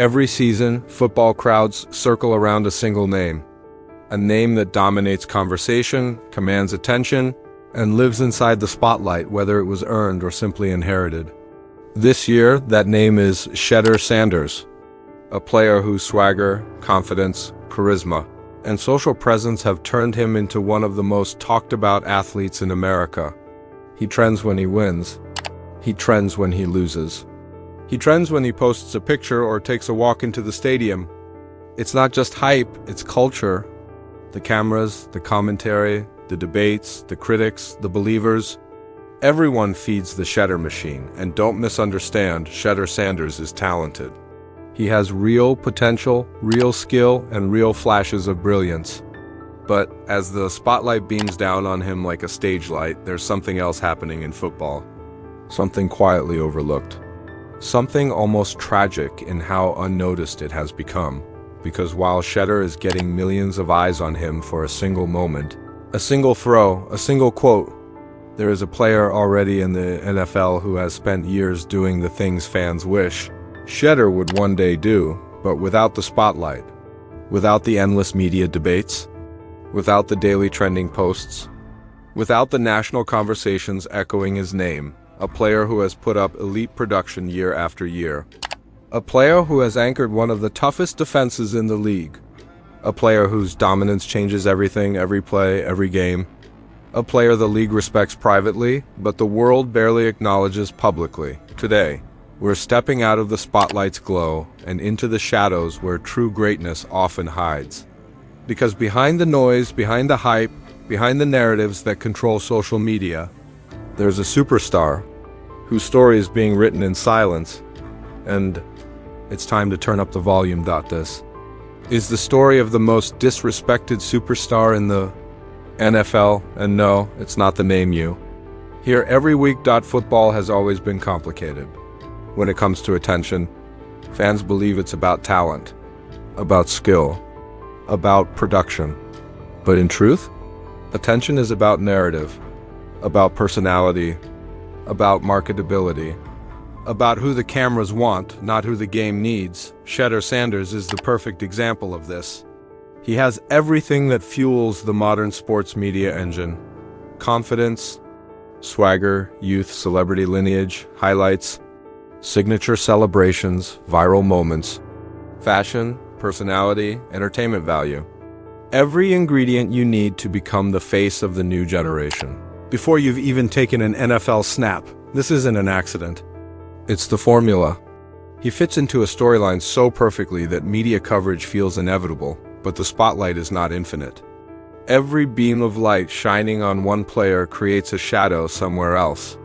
Every season, football crowds circle around a single name. A name that dominates conversation, commands attention, and lives inside the spotlight whether it was earned or simply inherited. This year, that name is Shedeur Sanders, a player whose swagger, confidence, charisma, and social presence have turned him into one of the most talked about athletes in America. He trends when he wins. He trends when he loses. He trends when he posts a picture or takes a walk into the stadium. It's not just hype, it's culture. The cameras, the commentary, the debates, the critics, the believers. Everyone feeds the Shedeur machine, and don't misunderstand, Shedeur Sanders is talented. He has real potential, real skill, and real flashes of brilliance. But as the spotlight beams down on him like a stage light, there's something else happening in football. Something quietly overlooked. Something almost tragic in how unnoticed it has become. Because while Shedeur is getting millions of eyes on him for a single moment, a single throw, a single quote, there is a player already in the NFL who has spent years doing the things fans wish Shedeur would one day do, but without the spotlight, without the endless media debates, without the daily trending posts, without the national conversations echoing his name, a player who has put up elite production year after year. A player who has anchored one of the toughest defenses in the league. A player whose dominance changes everything, every play, every game. A player the league respects privately, but the world barely acknowledges publicly. Today, we're stepping out of the spotlight's glow and into the shadows where true greatness often hides. Because behind the noise, behind the hype, behind the narratives that control social media, there's a superstar whose story is being written in silence. And it's time to turn up the volume. This is the story of the most disrespected superstar in the NFL, and no, it's not the name you hear every week. Football has always been complicated. When it comes to attention, fans believe it's about talent, about skill, about production. But in truth, attention is about narrative, about personality, about marketability, about who the cameras want, not who the game needs. Shedeur Sanders is the perfect example of this. He has everything that fuels the modern sports media engine: confidence, swagger, youth, celebrity lineage, highlights, signature celebrations, viral moments, fashion, personality, entertainment value. Every ingredient you need to become the face of the new generation. Before you've even taken an NFL snap, this isn't an accident. It's the formula. He fits into a storyline so perfectly that media coverage feels inevitable, but the spotlight is not infinite. Every beam of light shining on one player creates a shadow somewhere else.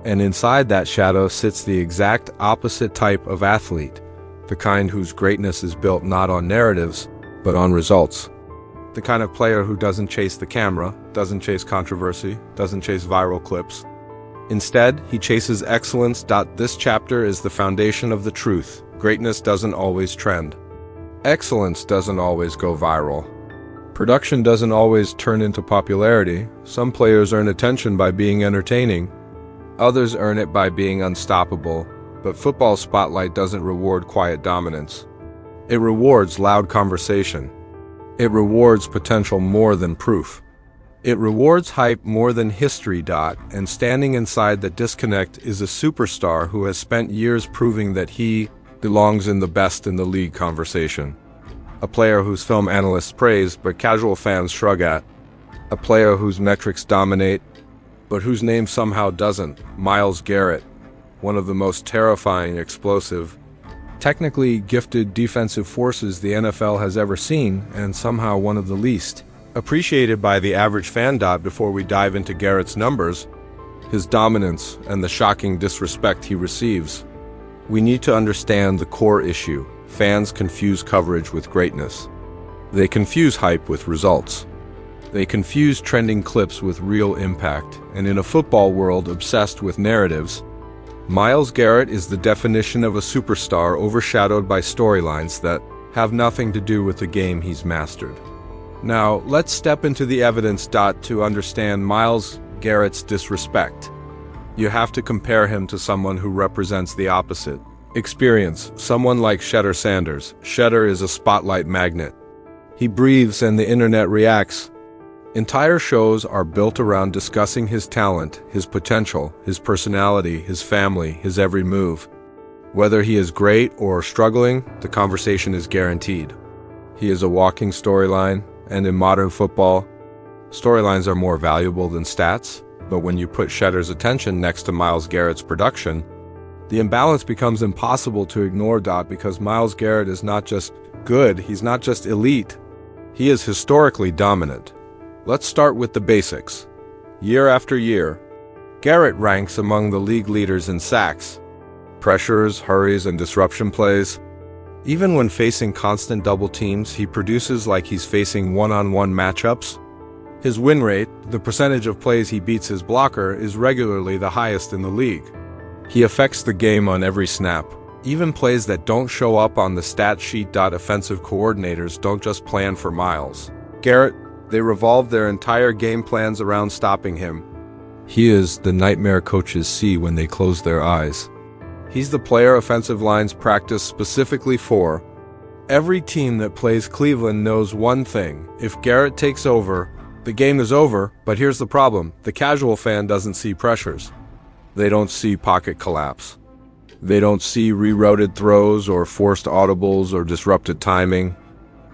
And inside that shadow sits the exact opposite type of athlete, the kind whose greatness is built not on narratives, but on results. The kind of player who doesn't chase the camera, doesn't chase controversy, doesn't chase viral clips. Instead, he chases excellence. This chapter is the foundation of the truth. Greatness doesn't always trend. Excellence doesn't always go viral. Production doesn't always turn into popularity. Some players earn attention by being entertaining. Others earn it by being unstoppable. But football spotlight doesn't reward quiet dominance. It rewards loud conversation. It rewards potential more than proof. It rewards hype more than history. And standing inside that disconnect is a superstar who has spent years proving that he belongs in the best in the league conversation. A player whose film analysts praise but casual fans shrug at. A player whose metrics dominate but whose name somehow doesn't. Myles Garrett, one of the most terrifying, explosive, technically gifted defensive forces the NFL has ever seen, and somehow one of the least appreciated by the average fan. Before we dive into Garrett's numbers, his dominance, and the shocking disrespect he receives, we need to understand the core issue. Fans confuse coverage with greatness. They confuse hype with results. They confuse trending clips with real impact. And in a football world obsessed with narratives, Myles Garrett is the definition of a superstar overshadowed by storylines that have nothing to do with the game he's mastered. Now, let's step into the evidence. To understand Myles Garrett's disrespect, you have to compare him to someone who represents the opposite, Experience. Someone like Shedder Sanders. Shedder is a spotlight magnet. He breathes and the internet reacts. Entire shows are built around discussing his talent, his potential, his personality, his family, his every move. Whether he is great or struggling, the conversation is guaranteed. He is a walking storyline, and in modern football, storylines are more valuable than stats. But when you put Shedder's attention next to Myles Garrett's production, the imbalance becomes impossible to ignore. Because Myles Garrett is not just good, he's not just elite, he is historically dominant. Let's start with the basics. Year after year, Garrett ranks among the league leaders in sacks, pressures, hurries, and disruption plays. Even when facing constant double teams, he produces like he's facing one-on-one matchups. His win rate, the percentage of plays he beats his blocker, is regularly the highest in the league. He affects the game on every snap. Even plays that don't show up on the stat sheet. Offensive coordinators don't just plan for Myles Garrett, they revolve their entire game plans around stopping him. He is the nightmare coaches see when they close their eyes. He's the player offensive lines practice specifically for. Every team that plays Cleveland knows one thing: if Garrett takes over, the game is over. But here's the problem: the casual fan doesn't see pressures. They don't see pocket collapse. They don't see rerouted throws or forced audibles or disrupted timing.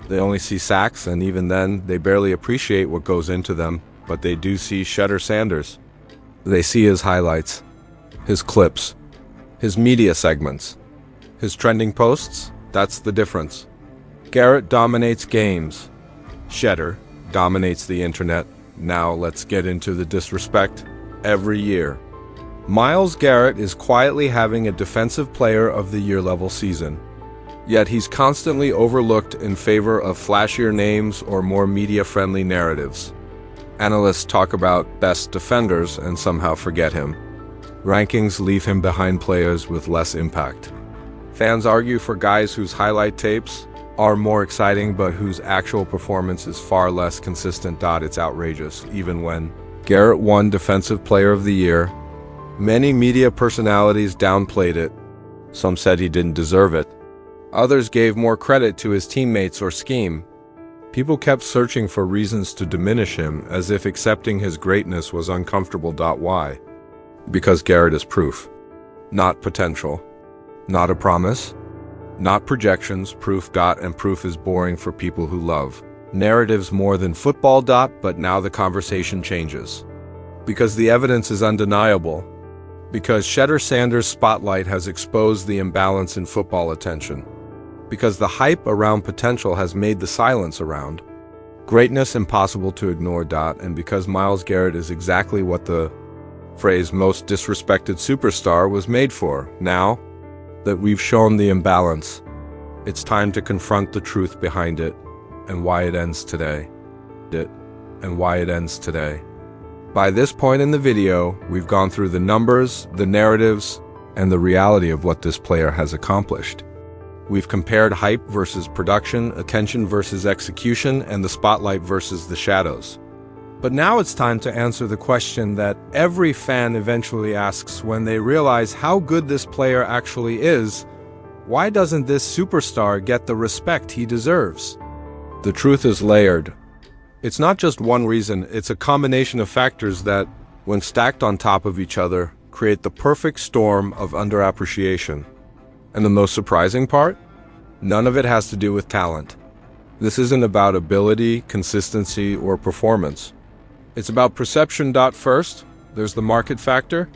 They only see sacks, and even then, they barely appreciate what goes into them. But they do see Shedder Sanders. They see his highlights, his clips, his media segments, his trending posts. That's the difference. Garrett dominates games. Shedder dominates the internet. Now let's get into the disrespect. Every year, Myles Garrett is quietly having a Defensive Player of the Year level season. Yet he's constantly overlooked in favor of flashier names or more media-friendly narratives. Analysts talk about best defenders and somehow forget him. Rankings leave him behind players with less impact. Fans argue for guys whose highlight tapes are more exciting but whose actual performance is far less consistent. It's outrageous. Even when Garrett won Defensive Player of the Year, many media personalities downplayed it. Some said he didn't deserve it. Others gave more credit to his teammates or scheme. People kept searching for reasons to diminish him, as if accepting his greatness was uncomfortable. Why? Because Garrett is proof, not potential, not a promise, not projections. Proof. And proof is boring for people who love narratives more than football. But now the conversation changes. Because the evidence is undeniable. Because Shedder Sanders' spotlight has exposed the imbalance in football attention. Because the hype around potential has made the silence around greatness impossible to ignore. And because Myles Garrett is exactly what the phrase most disrespected superstar was made for. Now that we've shown the imbalance, it's time to confront the truth behind it and why it ends today. By this point in the video, we've gone through the numbers, the narratives, and the reality of what this player has accomplished. We've compared hype versus production, attention versus execution, and the spotlight versus the shadows. But now it's time to answer the question that every fan eventually asks when they realize how good this player actually is: why doesn't this superstar get the respect he deserves? The truth is layered. It's not just one reason, it's a combination of factors that, when stacked on top of each other, create the perfect storm of underappreciation. And the most surprising part? None of it has to do with talent. This isn't about ability, consistency, or performance. It's about perception. First, there's the market factor.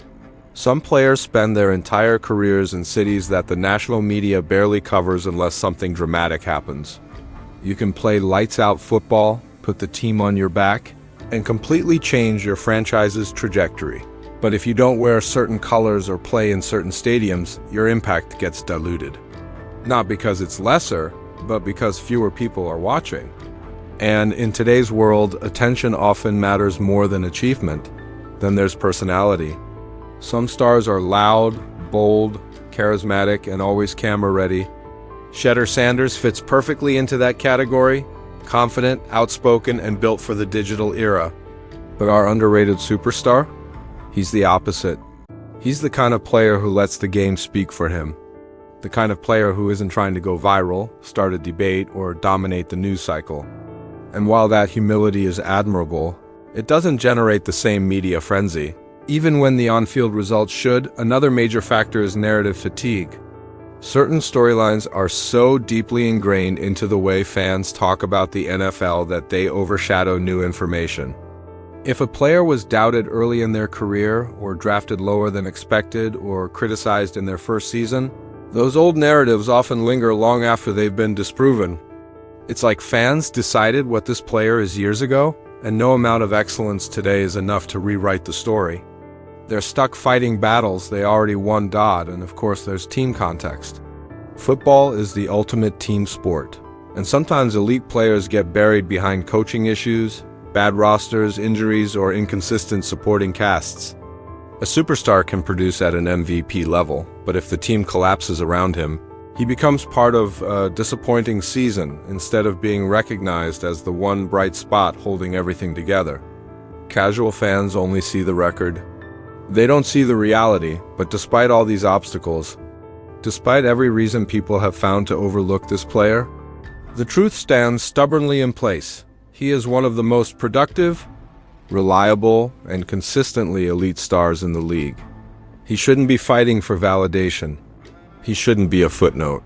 Some players spend their entire careers in cities that the national media barely covers unless something dramatic happens. You can play lights-out football, put the team on your back, and completely change your franchise's trajectory. But if you don't wear certain colors or play in certain stadiums, your impact gets diluted. Not because it's lesser, but because fewer people are watching. And in today's world, attention often matters more than achievement. Then there's personality. Some stars are loud, bold, charismatic, and always camera-ready. Shedder Sanders fits perfectly into that category. Confident, outspoken, and built for the digital era. But our underrated superstar? He's the opposite. He's the kind of player who lets the game speak for him. The kind of player who isn't trying to go viral, start a debate, or dominate the news cycle. And while that humility is admirable, it doesn't generate the same media frenzy. Even when the on-field results should, another major factor is narrative fatigue. Certain storylines are so deeply ingrained into the way fans talk about the NFL that they overshadow new information. If a player was doubted early in their career, or drafted lower than expected, or criticized in their first season, those old narratives often linger long after they've been disproven. It's like fans decided what this player is years ago, and no amount of excellence today is enough to rewrite the story. They're stuck fighting battles they already won, and of course there's team context. Football is the ultimate team sport, and sometimes elite players get buried behind coaching issues, bad rosters, injuries, or inconsistent supporting casts. A superstar can produce at an MVP level, but if the team collapses around him, he becomes part of a disappointing season instead of being recognized as the one bright spot holding everything together. Casual fans only see the record. They don't see the reality, but despite all these obstacles, despite every reason people have found to overlook this player, the truth stands stubbornly in place. He is one of the most productive, reliable, and consistently elite stars in the league. He shouldn't be fighting for validation. He shouldn't be a footnote.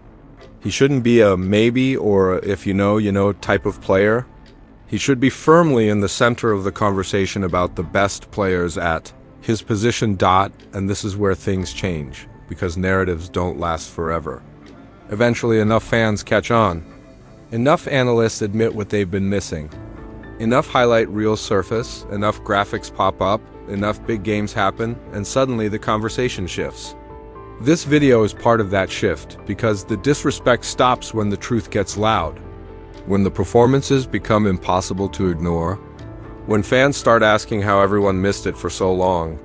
He shouldn't be a maybe or if you know type of player. He should be firmly in the center of the conversation about the best players at his position. And this is where things change, because narratives don't last forever. Eventually enough fans catch on. Enough analysts admit what they've been missing. Enough highlight reels surface, enough graphics pop up, enough big games happen, and suddenly the conversation shifts. This video is part of that shift, because the disrespect stops when the truth gets loud. When the performances become impossible to ignore. When fans start asking how everyone missed it for so long.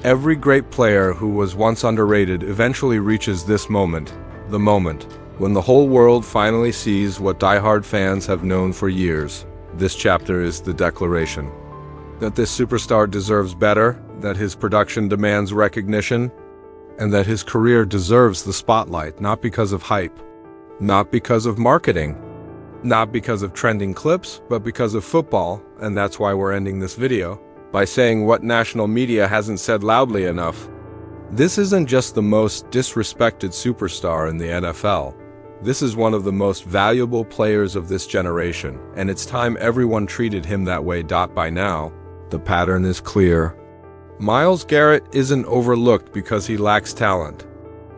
Every great player who was once underrated eventually reaches this moment, the moment when the whole world finally sees what diehard fans have known for years. This chapter is the declaration that this superstar deserves better, that his production demands recognition, and that his career deserves the spotlight, not because of hype, not because of marketing, not because of trending clips, but because of football. And that's why we're ending this video by saying what national media hasn't said loudly enough. This isn't just the most disrespected superstar in the NFL. This is one of the most valuable players of this generation, and it's time everyone treated him that way. By now, the pattern is clear. Myles Garrett isn't overlooked because he lacks talent.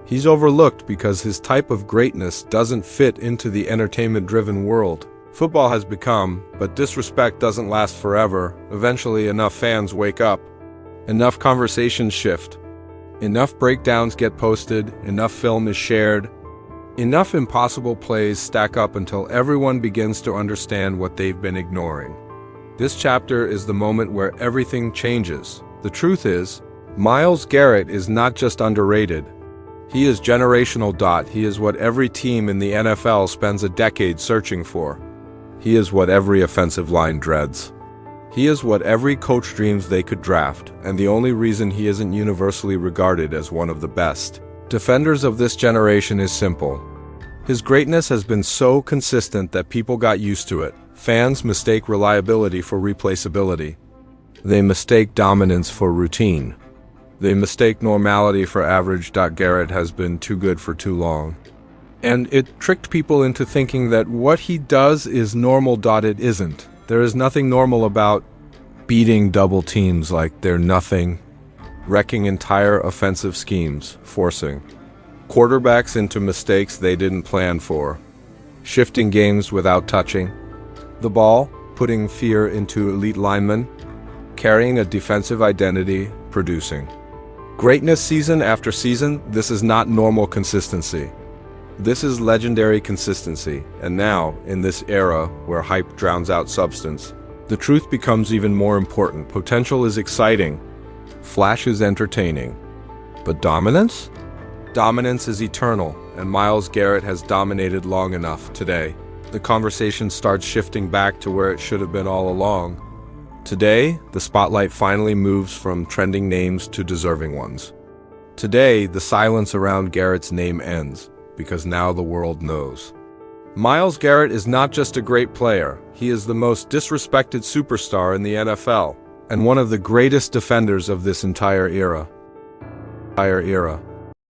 He's overlooked because his type of greatness doesn't fit into the entertainment-driven world football has become, but disrespect doesn't last forever. Eventually, enough fans wake up. Enough conversations shift. Enough breakdowns get posted. Enough film is shared. Enough impossible plays stack up until everyone begins to understand what they've been ignoring. This chapter is the moment where everything changes. The truth is, Myles Garrett is not just underrated. He is generational. He is what every team in the NFL spends a decade searching for. He is what every offensive line dreads. He is what every coach dreams they could draft, and the only reason he isn't universally regarded as one of the best defenders of this generation is simple. His greatness has been so consistent that people got used to it. Fans mistake reliability for replaceability. They mistake dominance for routine. They mistake normality for average. Garrett has been too good for too long. And it tricked people into thinking that what he does is normal. It isn't. There is nothing normal about beating double teams like they're nothing, wrecking entire offensive schemes, forcing quarterbacks into mistakes they didn't plan for, shifting games without touching the ball, putting fear into elite linemen, carrying a defensive identity, producing greatness season after season. This is not normal consistency. This is legendary consistency. And now, in this era where hype drowns out substance, the truth becomes even more important. Potential is exciting. Flash is entertaining. But dominance? Dominance is eternal, and Myles Garrett has dominated long enough. Today, the conversation starts shifting back to where it should have been all along. Today, the spotlight finally moves from trending names to deserving ones. Today, the silence around Garrett's name ends. because now the world knows. Myles Garrett is not just a great player, he is the most disrespected superstar in the NFL, and one of the greatest defenders of this entire era.